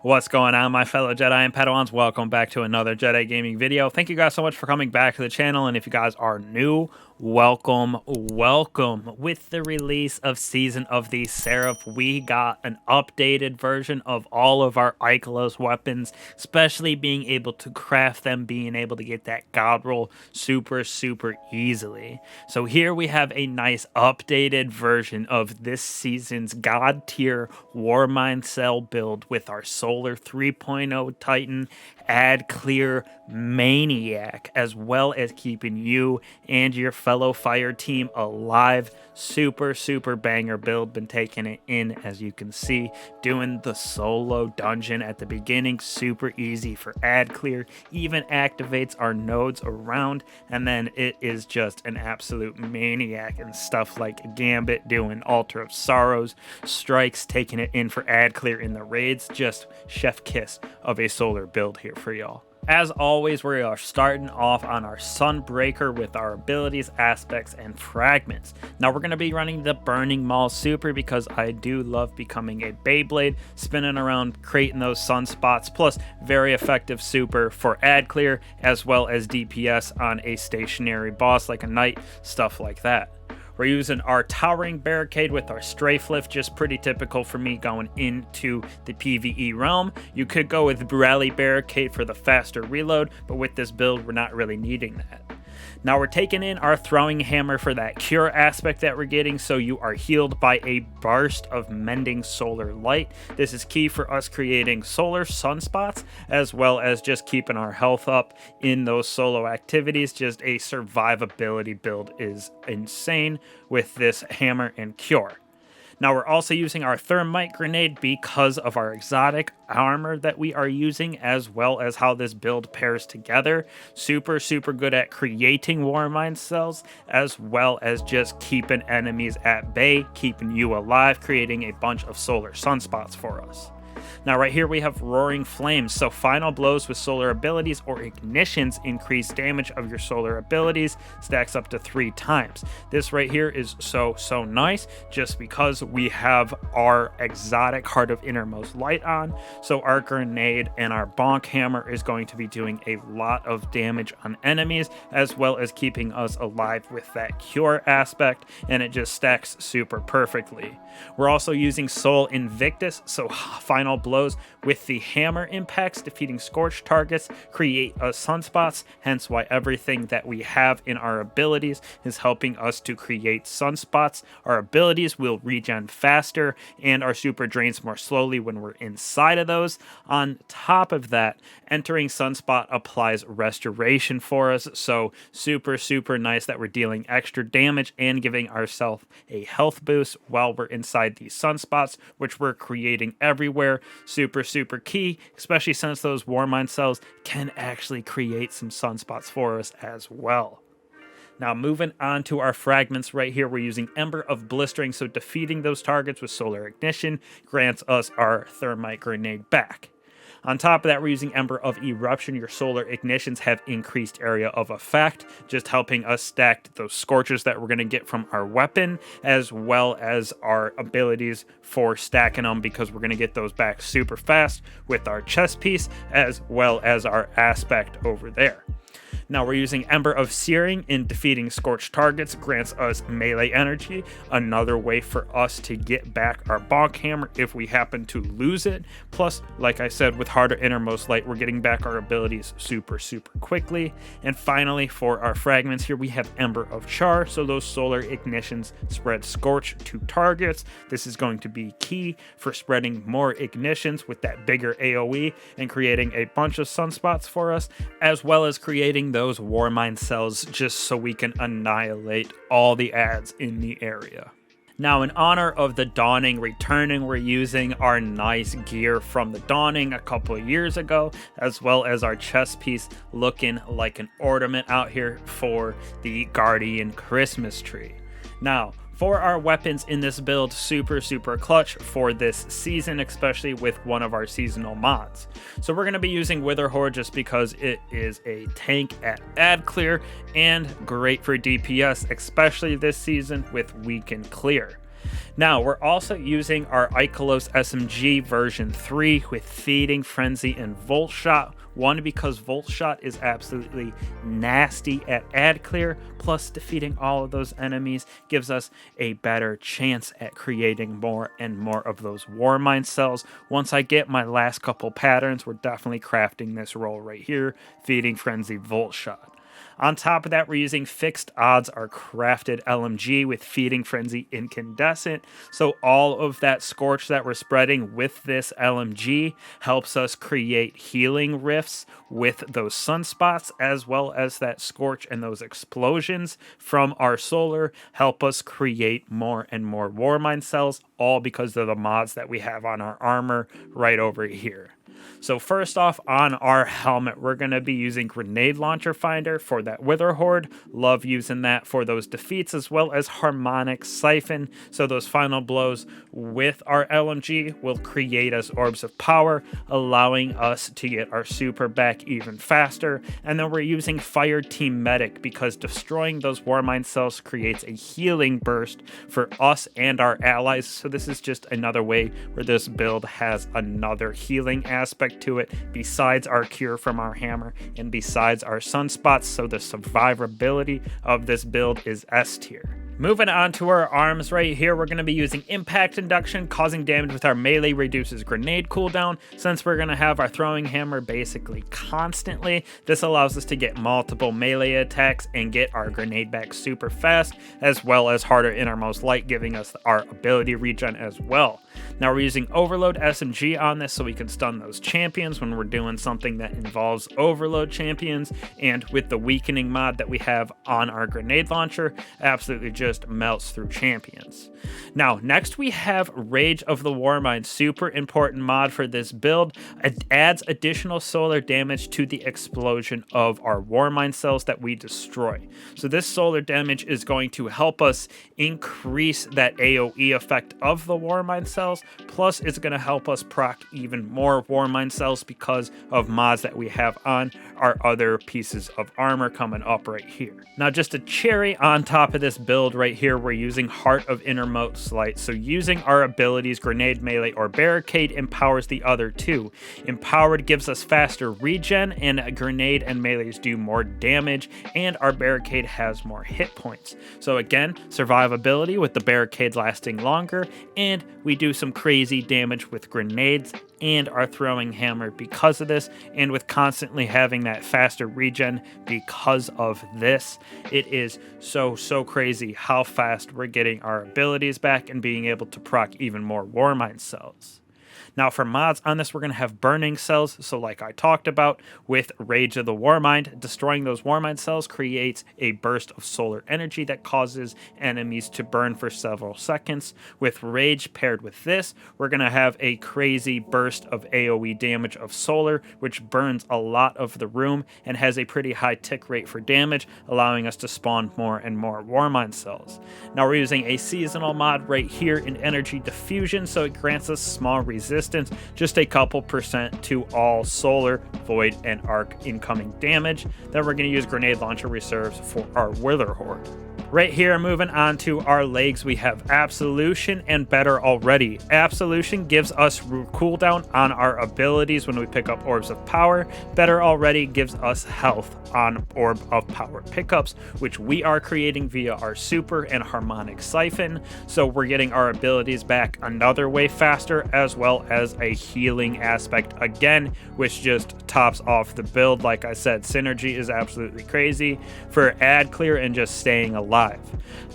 What's going on, my fellow Jedi and Padawans? Welcome back to another Jedi gaming video. Thank you guys so much for coming back to the channel, and if you guys are new, welcome. With the release of Season of the Seraph, we got an updated version of all of our Ikelos weapons, especially being able to craft them, being able to get that god roll super easily. So here we have a nice updated version of this season's god tier Warmind Cell Build with our Solar 3.0 Titan Ad Clear Maniac, as well as keeping you and your fellow fire team alive. Super banger build. Been taking it in, as you can see, doing the solo dungeon at the beginning, super easy for ad clear, even activates our nodes around, and then it is just an absolute maniac and stuff like Gambit doing Altar of Sorrows, Strikes, taking it in for ad clear in the raids. Just chef kiss of a solar build here for y'all. As always, we are starting off on our Sunbreaker with our abilities, aspects, and fragments. Now we're going to be running the Burning Maul Super because I do love becoming a Beyblade, spinning around, creating those sunspots, plus very effective super for ad clear, as well as DPS on a stationary boss like a knight, stuff like that. We're using our Towering Barricade with our Strafe Lift, just pretty typical for me going into the PvE realm. You could go with Rally Barricade for the faster reload, but with this build, we're not really needing that. Now we're taking in our Throwing Hammer for that cure aspect that we're getting, so you are healed by a burst of mending solar light. This is key for us creating solar sunspots, as well as just keeping our health up in those solo activities. Just a survivability build is insane with this hammer and cure. Now we're also using our Thermite Grenade because of our exotic armor that we are using, as well as how this build pairs together. Super good at creating Warmind cells, as well as just keeping enemies at bay, keeping you alive, creating a bunch of solar sunspots for us. Now right here we have Roaring Flames, so final blows with solar abilities or ignitions increase damage of your solar abilities, stacks up to 3 times. This right here is so nice just because we have our exotic Heart of Innermost light on, so our grenade and our bonk hammer is going to be doing a lot of damage on enemies, as well as keeping us alive with that cure aspect, and it just stacks super perfectly. We're also using Soul Invictus, so final blows with the hammer impacts, defeating scorched targets, create sunspots, hence why everything that we have in our abilities is helping us to create sunspots. Our abilities will regen faster, and our super drains more slowly when we're inside of those. On top of that, entering sunspot applies restoration for us, so super nice that we're dealing extra damage and giving ourselves a health boost while we're inside these sunspots, which we're creating everywhere. Super key, especially since those Warmind cells can actually create some sunspots for us as well. Now moving on to our fragments right here, we're using Ember of Blistering, so defeating those targets with solar ignition grants us our Thermite Grenade back. On top of that, we're using Ember of Eruption. Your solar ignitions have increased area of effect, just helping us stack those scorches that we're going to get from our weapon, as well as our abilities for stacking them, because we're going to get those back super fast with our chest piece, as well as our aspect over there. Now we're using Ember of Searing in defeating scorched targets, grants us melee energy, another way for us to get back our bonk hammer if we happen to lose it. Plus, like I said, with Heart of Innermost light, we're getting back our abilities super quickly. And finally, for our fragments here, we have Ember of Char, so those solar ignitions spread scorch to targets. This is going to be key for spreading more ignitions with that bigger AoE and creating a bunch of sunspots for us, as well as creating those Warmind cells just so we can annihilate all the ads in the area. Now, in honor of the Dawning returning, we're using our nice gear from the Dawning a couple of years ago, as well as our chest piece looking like an ornament out here for the Guardian Christmas tree. Now, for our weapons in this build, super clutch for this season, especially with one of our seasonal mods. So we're going to be using Witherhoard just because it is a tank at ad clear and great for DPS, especially this season with weaken clear. Now, we're also using our Ikelos SMG version 3 with Feeding Frenzy and Volt Shot. One, because Volt Shot is absolutely nasty at ad clear, plus defeating all of those enemies gives us a better chance at creating more and more of those Warmind cells. Once I get my last couple patterns, we're definitely crafting this roll right here, Feeding Frenzy, Volt Shot. On top of that, we're using Fixed Odds, our crafted LMG with Feeding Frenzy Incandescent. So all of that scorch that we're spreading with this LMG helps us create healing rifts with those sunspots, as well as that scorch and those explosions from our solar help us create more and more Warmind cells, all because of the mods that we have on our armor right over here. So first off, on our helmet, we're going to be using Grenade Launcher Finder for that Wither Horde. Love using that for those defeats, as well as Harmonic Siphon. So those final blows with our LMG will create us Orbs of Power, allowing us to get our super back even faster. And then we're using Fire Team Medic because destroying those Warmind cells creates a healing burst for us and our allies. So this is just another way where this build has another healing aspect to it besides our cure from our hammer and besides our sunspots, so the survivability of this build is S tier. Moving on to our arms right here, we're going to be using Impact Induction. Causing damage with our melee reduces grenade cooldown. Since we're going to have our throwing hammer basically constantly, this allows us to get multiple melee attacks and get our grenade back super fast, as well as harder Innermost Light, giving us our ability regen as well. Now we're using Overload SMG on this so we can stun those champions when we're doing something that involves overload champions, and with the weakening mod that we have on our grenade launcher, absolutely just melts through champions. Now, next we have Rage of the Warmind, super important mod for this build. It adds additional solar damage to the explosion of our Warmind cells that we destroy. So this solar damage is going to help us increase that AoE effect of the Warmind cells, plus it's going to help us proc even more Warmind cells because of mods that we have on our other pieces of armor coming up right here. Now, just a cherry on top of this build right here, we're using Heart of Innermost Light. So using our abilities Grenade, Melee, or Barricade empowers the other two. Empowered gives us faster regen, and Grenade and Melees do more damage, and our Barricade has more hit points. So again, survivability with the Barricade lasting longer, and we do some crazy damage with grenades and our throwing hammer because of this, and with constantly having that faster regen because of this, it is so crazy how fast we're getting our abilities back and being able to proc even more Warmind cells. Now for mods on this, we're going to have Burning Cells. So like I talked about with Rage of the Warmind, destroying those Warmind cells creates a burst of solar energy that causes enemies to burn for several seconds. With Rage paired with this, we're going to have a crazy burst of AoE damage of solar, which burns a lot of the room and has a pretty high tick rate for damage, allowing us to spawn more and more Warmind cells. Now we're using a seasonal mod right here in Energy Diffusion, so it grants us small resistance, just a couple percent to all solar, void, and arc incoming damage. Then we're going to use Grenade Launcher Reserves for our Wither Horde. Right here, moving on to our legs, we have Absolution and Better Already. Absolution gives us cooldown on our abilities when we pick up Orbs of Power. Better Already gives us health on Orb of Power pickups, which we are creating via our Super and Harmonic Siphon. So we're getting our abilities back another way faster, as well as a healing aspect again, which just tops off the build. Like I said, synergy is absolutely crazy for ad clear and just staying alive.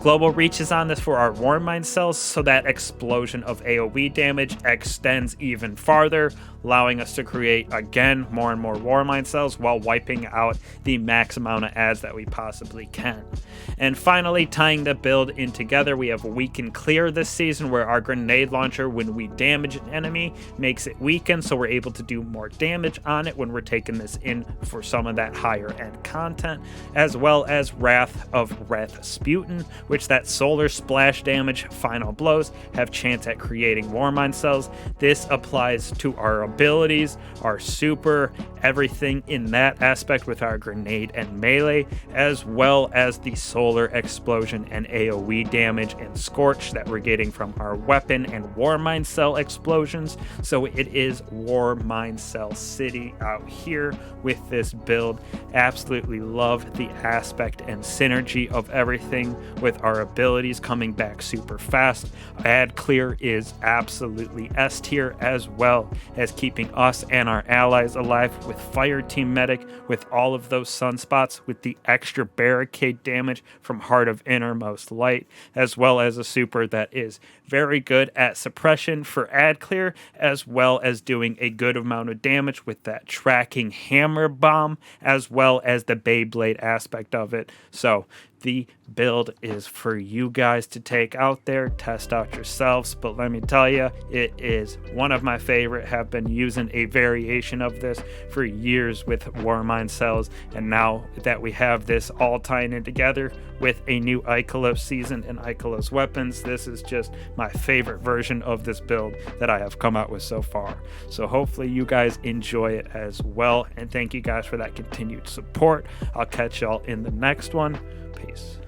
Global Reach is on this for our Warmind cells, so that explosion of AoE damage extends even farther, allowing us to create, again, more and more Warmind cells while wiping out the max amount of ads that we possibly can. And finally, tying the build in together, we have Weaken Clear this season, where our grenade launcher, when we damage an enemy, makes it weaken, so we're able to do more damage on it when we're taking this in for some of that higher end content, as well as Wrath of Rasputin, which that solar splash damage final blows have chance at creating Warmind cells. This applies to our abilities, our super, everything in that aspect with our grenade and melee, as well as the solar explosion and AoE damage and scorch that we're getting from our weapon and Warmind Cell explosions. So it is Warmind Cell City out here with this build. Absolutely love the aspect and synergy of everything with our abilities coming back super fast. Ad clear is absolutely S tier, as well as keeping us and our allies alive with Fire Team Medic, with all of those sunspots, with the extra barricade damage from Heart of Innermost Light, as well as a super that is very good at suppression for ad clear, as well as doing a good amount of damage with that tracking hammer bomb, as well as the Beyblade aspect of it. So the build is for you guys to take out there, test out yourselves, but let me tell you, it is one of my favorite. Have been using a variation of this for years with Warmind Cells, and now that we have this all tying in together with a new Ikelos season and Ikelos weapons, this is just my favorite version of this build that I have come out with so far. So hopefully you guys enjoy it as well, and thank you guys for that continued support. I'll catch y'all in the next one. Peace.